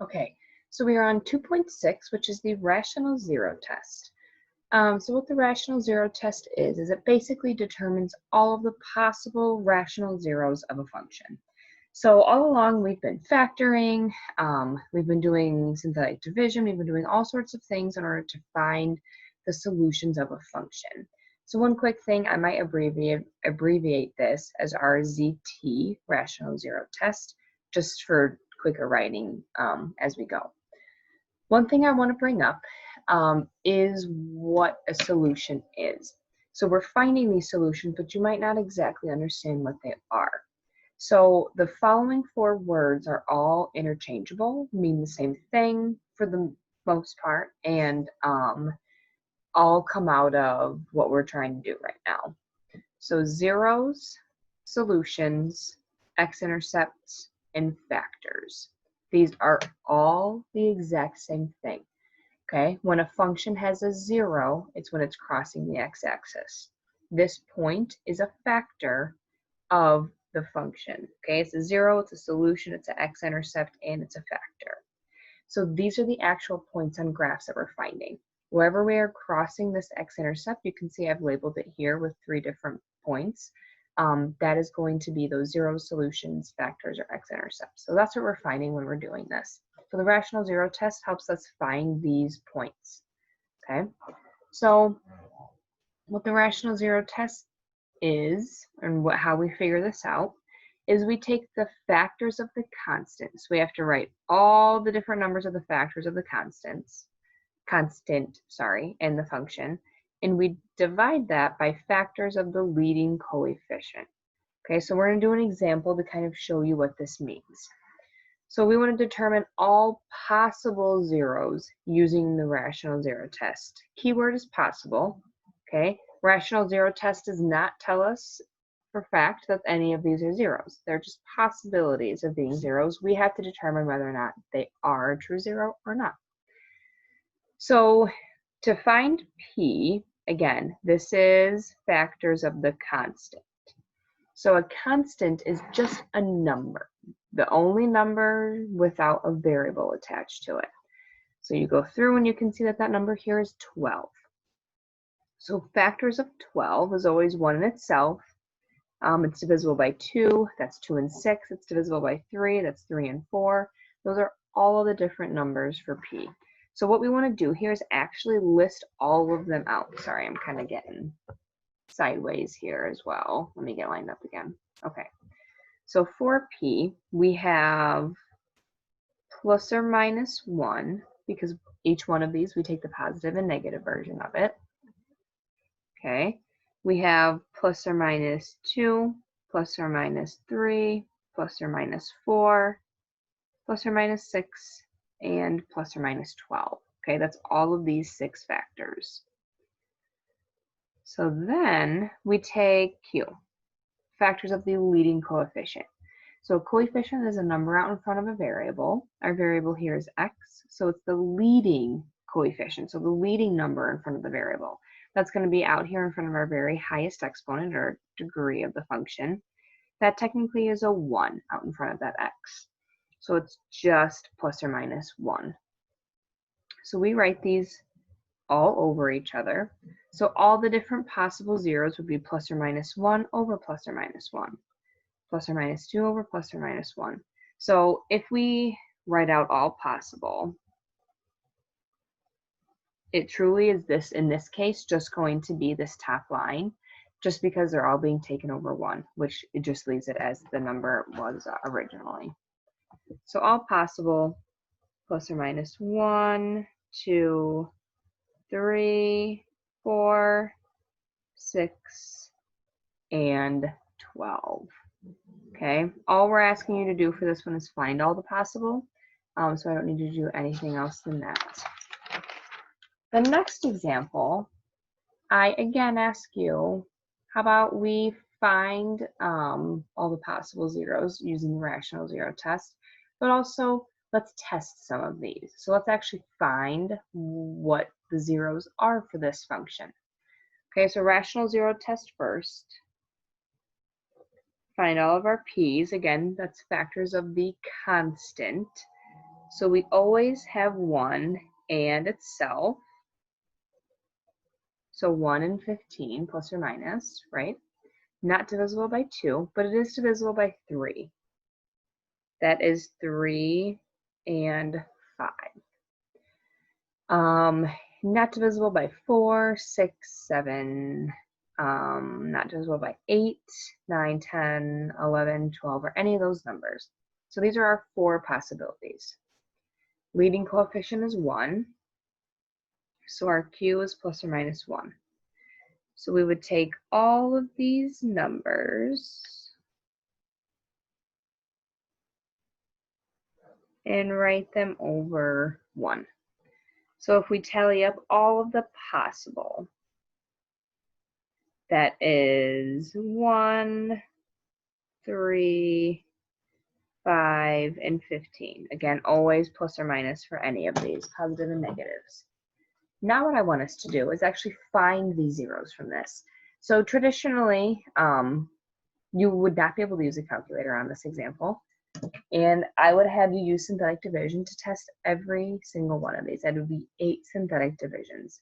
Okay, so we are on 2.6, which is the rational zero test. So what the rational zero test is it basically determines all of the possible rational zeros of a function. So all along we've been factoring, we've been doing synthetic division, we've been doing all sorts of things in order to find the solutions of a function. So one quick thing, I might abbreviate this as RZT, rational zero test, just for quicker writing as we go. One thing I want to bring up is what a solution is. So we're finding these solutions, but you might not exactly understand what they are. So the following four words are all interchangeable, mean the same thing for the most part, and all come out of what we're trying to do right now. So zeros, solutions, x-intercepts, and factors. These are all the exact same thing. Okay, when a function has a zero, it's when it's crossing the x-axis. This point is a factor of the function. Okay, it's a zero, it's a solution, it's an x-intercept, and it's a factor. So these are the actual points on graphs that we're finding. Wherever we are crossing this x-intercept, you can see I've labeled it here with 3 different points. That is going to be those zeros, solutions, factors, or x-intercepts. So that's what we're finding when we're doing this. So the rational zero test helps us find these points. Okay, so what the rational zero test is, and how we figure this out, is we take the factors of the constants. We have to write all the different numbers of the factors of the constant, and the function, and we divide that by factors of the leading coefficient. Okay, so we're going to do an example to kind of show you what this means. So we want to determine all possible zeros using the rational zero test. Keyword is possible. Okay, rational zero test does not tell us for fact that any of these are zeros. They're just possibilities of being zeros. We have to determine whether or not they are a true zero or not. So to find P, again, this is factors of the constant. So a constant is just a number, the only number without a variable attached to it. So you go through and you can see that that number here is 12. So factors of 12 is always 1 in itself. It's divisible by 2, that's 2 and 6. It's divisible by 3, that's 3 and 4. Those are all of the different numbers for P. So what we want to do here is actually list all of them out. Sorry, I'm kind of getting sideways here as well. Let me get lined up again. Okay, so for P, we have plus or minus 1, because each one of these, we take the positive and negative version of it. Okay, we have plus or minus 2, plus or minus 3, plus or minus 4, plus or minus 6, and plus or minus 12. Okay, that's all of these 6 factors. So then we take Q, factors of the leading coefficient. So a coefficient is a number out in front of a variable. Our variable here is x, so it's the leading coefficient, so the leading number in front of the variable. That's going to be out here in front of our very highest exponent, or degree of the function. That technically is a 1 out in front of that x. So it's just plus or minus 1. So we write these all over each other. So all the different possible zeros would be plus or minus 1 over plus or minus 1. Plus or minus 2 over plus or minus 1. So if we write out all possible, it truly is this, in this case, just going to be this top line, just because they're all being taken over 1, which it just leaves it as the number was originally. So all possible, plus or minus 1, 2, 3, 4, 6, and 12. Okay, all we're asking you to do for this one is find all the possible, so I don't need to do anything else than that. The next example, I again ask you, how about we find all the possible zeros using the rational zero test, but also let's test some of these. So let's actually find what the zeros are for this function. Okay, so rational zero test first. Find all of our p's. Again, that's factors of the constant. So we always have 1 and itself. So 1 and 15 plus or minus, right? Not divisible by 2, but it is divisible by 3. That is 3 and 5. Not divisible by 4, 6, 7, not divisible by 8, 9, 10, 11, 12, or any of those numbers. So these are our 4 possibilities. Leading coefficient is 1, so our Q is plus or minus 1. So we would take all of these numbers and write them over 1. So if we tally up all of the possible, that is 1, 3, 5, and 15. Again, always plus or minus for any of these, positive and negatives. Now what I want us to do is actually find these zeros from this. So traditionally, you would not be able to use a calculator on this example. And I would have you use synthetic division to test every single one of these. That would be 8 synthetic divisions.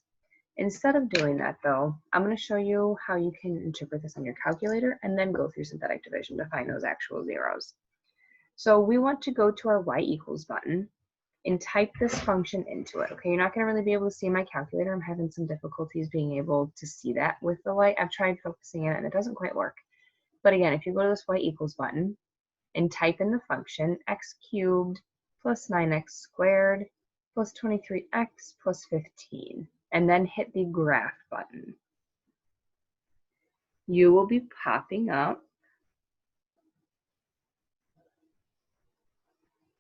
Instead of doing that though, I'm going to show you how you can interpret this on your calculator and then go through synthetic division to find those actual zeros. So we want to go to our y equals button and type this function into it. Okay, you're not going to really be able to see my calculator. I'm having some difficulties being able to see that with the light. I've tried focusing it and it doesn't quite work. But again, if you go to this y equals button and type in the function x cubed plus 9x squared plus 23x plus 15, and then hit the graph button, you will be popping up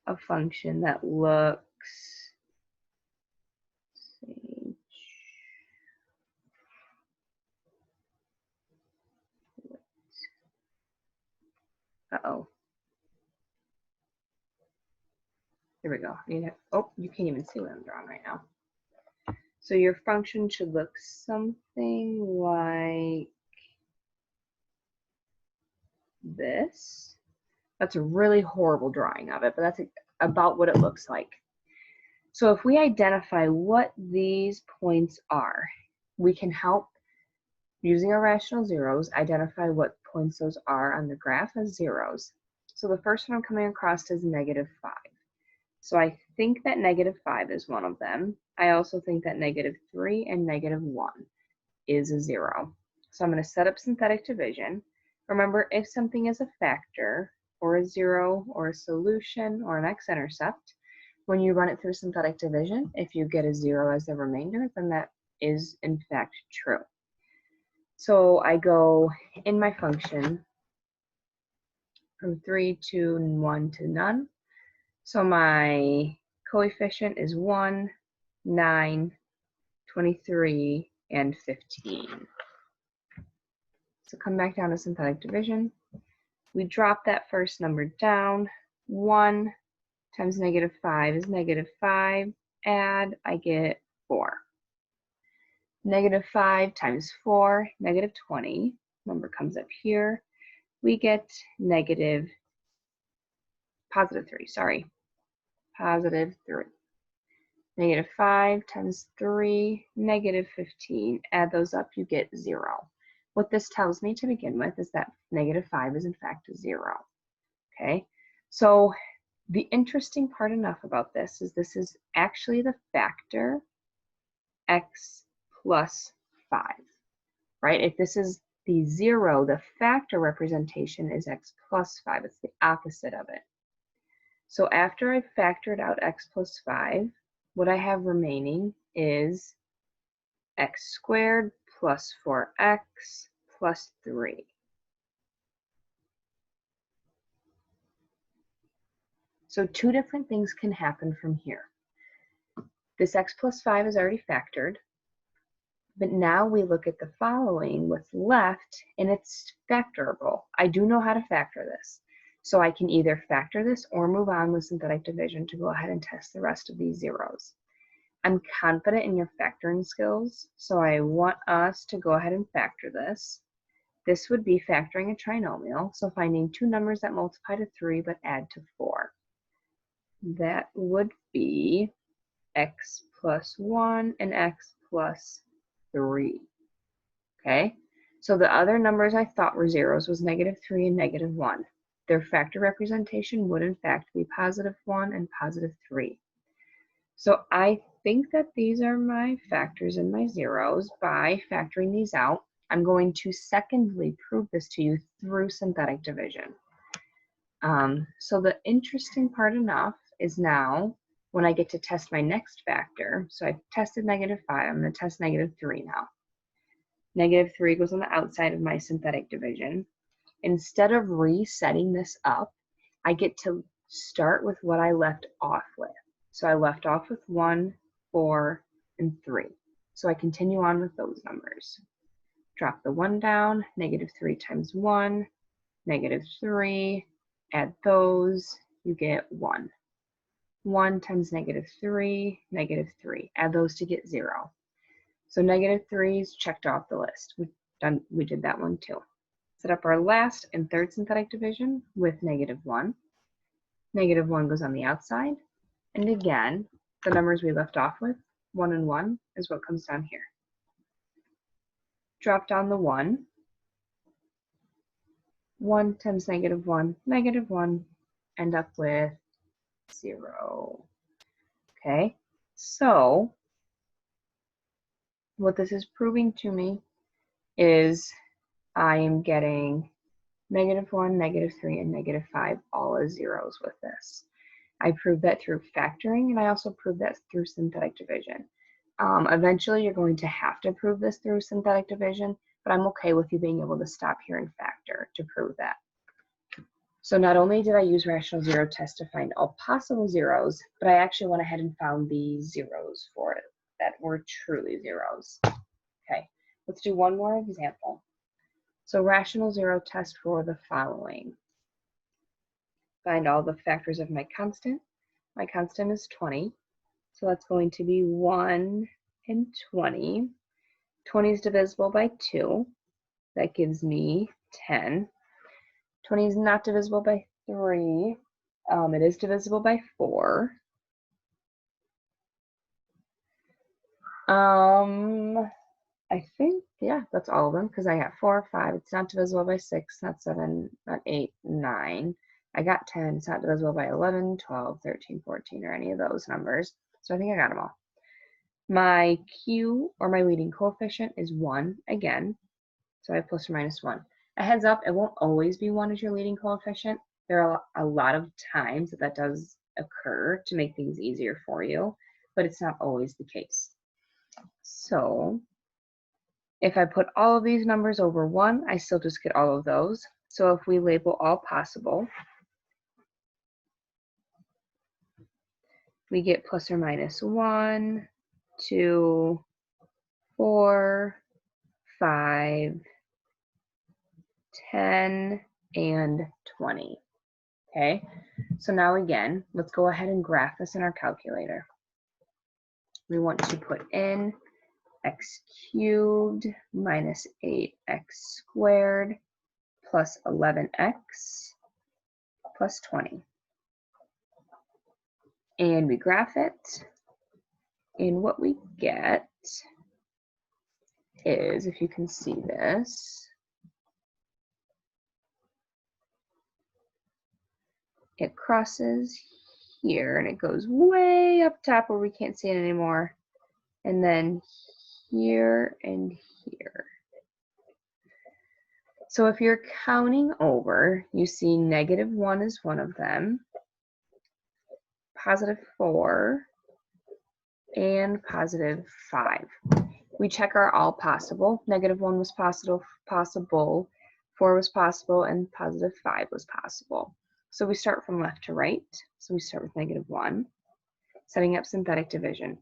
a function that looks, uh-oh. There we go. Oh, you can't even see what I'm drawing right now. So your function should look something like this. That's a really horrible drawing of it, but that's about what it looks like. So if we identify what these points are, we can help, using our rational zeros, identify what points those are on the graph as zeros. So the first one I'm coming across is -5. So I think that -5 is one of them. I also think that -3 and -1 is a 0. So I'm going to set up synthetic division. Remember, if something is a factor or a 0 or a solution or an x-intercept, when you run it through synthetic division, if you get a 0 as the remainder, then that is in fact true. So I go in my function from 3 to 1 to none. So my coefficient is 1, 9, 23, and 15. So come back down to synthetic division. We drop that first number down. 1 times -5 is -5. Add, I get 4. -5 times 4, -20. Number comes up here. We get positive 3, sorry. Positive 3. -5 times 3, -15. Add those up, you get 0. What this tells me to begin with is that -5 is in fact 0. Okay, so the interesting part enough about this is actually the factor x plus 5, right? If this is the 0, the factor representation is x plus 5. It's the opposite of it. So after I've factored out x plus 5, what I have remaining is x squared plus 4x plus 3. So two different things can happen from here. This x plus 5 is already factored, but now we look at the following, what's left, and it's factorable. I do know how to factor this. So I can either factor this or move on with synthetic division to go ahead and test the rest of these zeros. I'm confident in your factoring skills, so I want us to go ahead and factor this. This would be factoring a trinomial, so finding two numbers that multiply to 3 but add to 4. that would be x plus 1 and x plus 3. Okay, so the other numbers I thought were zeros was -3 and -1. Their factor representation would in fact be +1 and +3. So I think that these are my factors and my zeros. By factoring these out, I'm going to secondly prove this to you through synthetic division. So the interesting part enough is now when I get to test my next factor, so I've tested -5, I'm going to test -3 now. -3 goes on the outside of my synthetic division. Instead of resetting this up, I get to start with what I left off with. So I left off with 1, 4, and 3. So I continue on with those numbers. Drop the 1 down, -3 times 1, -3, add those, you get 1. 1 times -3, -3. Add those to get 0. So -3 is checked off the list. We did that one too. Set up our last and third synthetic division with -1. -1 goes on the outside. And again, the numbers we left off with, 1 and 1, is what comes down here. Drop down the 1. 1 times -1, -1, end up with 0. Okay, so what this is proving to me is I am getting -1, -3, and -5 all as zeros with this. I proved that through factoring, and I also proved that through synthetic division. Eventually, you're going to have to prove this through synthetic division, but I'm okay with you being able to stop here and factor to prove that. So not only did I use rational zero test to find all possible zeros, but I actually went ahead and found the zeros for it that were truly zeros. Okay, let's do one more example. So rational zero test for the following. Find all the factors of my constant. My constant is 20. So that's going to be 1 and 20. 20 is divisible by 2. That gives me 10. 20 is not divisible by 3. It is divisible by 4. I think, yeah, that's all of them because I got 4, 5. It's not divisible by 6, not 7, not 8, 9. I got 10. It's not divisible by 11, 12, 13, 14, or any of those numbers. So I think I got them all. My Q, or my leading coefficient, is 1 again. So I have plus or minus 1. A heads up, it won't always be 1 as your leading coefficient. There are a lot of times that does occur to make things easier for you, but it's not always the case. So if I put all of these numbers over 1, I still just get all of those. So if we label all possible, we get plus or minus 1, 2, 4, 5, 10, and 20. Okay, so now again, let's go ahead and graph this in our calculator. We want to put in x cubed minus 8x squared plus 11x plus 20. And we graph it, and what we get is, if you can see this, it crosses here and it goes way up top where we can't see it anymore, and then here and here. So if you're counting over, you see -1 is one of them, +4, and +5. We check our all possible. -1 was possible, 4 was possible, and +5 was possible. So we start from left to right. So we start with -1, setting up synthetic division.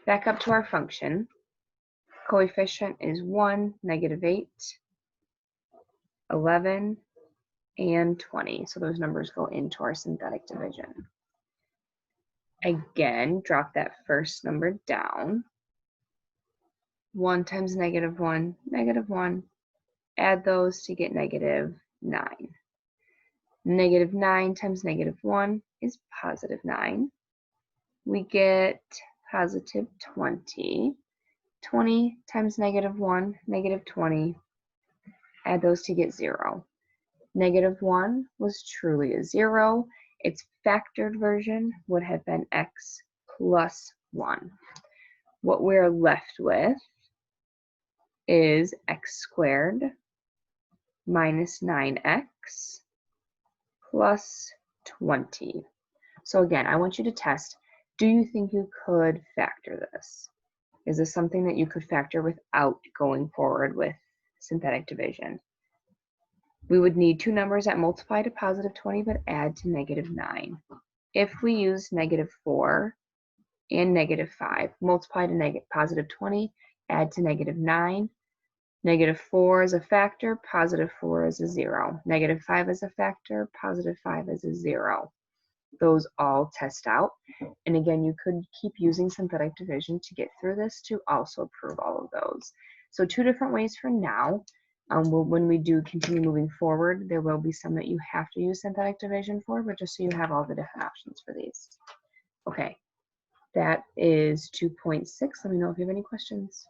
Back up to our function. Coefficient is 1, -8, 11, and 20. So those numbers go into our synthetic division. Again, drop that first number down. 1 times -1, -1. Add those to get -9. Negative 9 times negative 1 is positive 9. We get positive 20. 20 times negative 1, negative 20. Add those to get 0. Negative 1 was truly a 0. Its factored version would have been x plus 1. What we're left with is x squared minus 9x plus 20. So again, I want you to test, do you think you could factor this? Is this something that you could factor without going forward with synthetic division? We would need two numbers that multiply to positive 20 but add to negative 9. If we use negative 4 and negative 5, multiply to positive 20, add to negative 9. Negative 4 is a factor, positive 4 is a 0. Negative 5 is a factor, positive 5 is a 0. Those all test out. And again, you could keep using synthetic division to get through this to also prove all of those. So two different ways for now. When we do continue moving forward, there will be some that you have to use synthetic division for, but just so you have all the different options for these. Okay, that is 2.6. Let me know if you have any questions.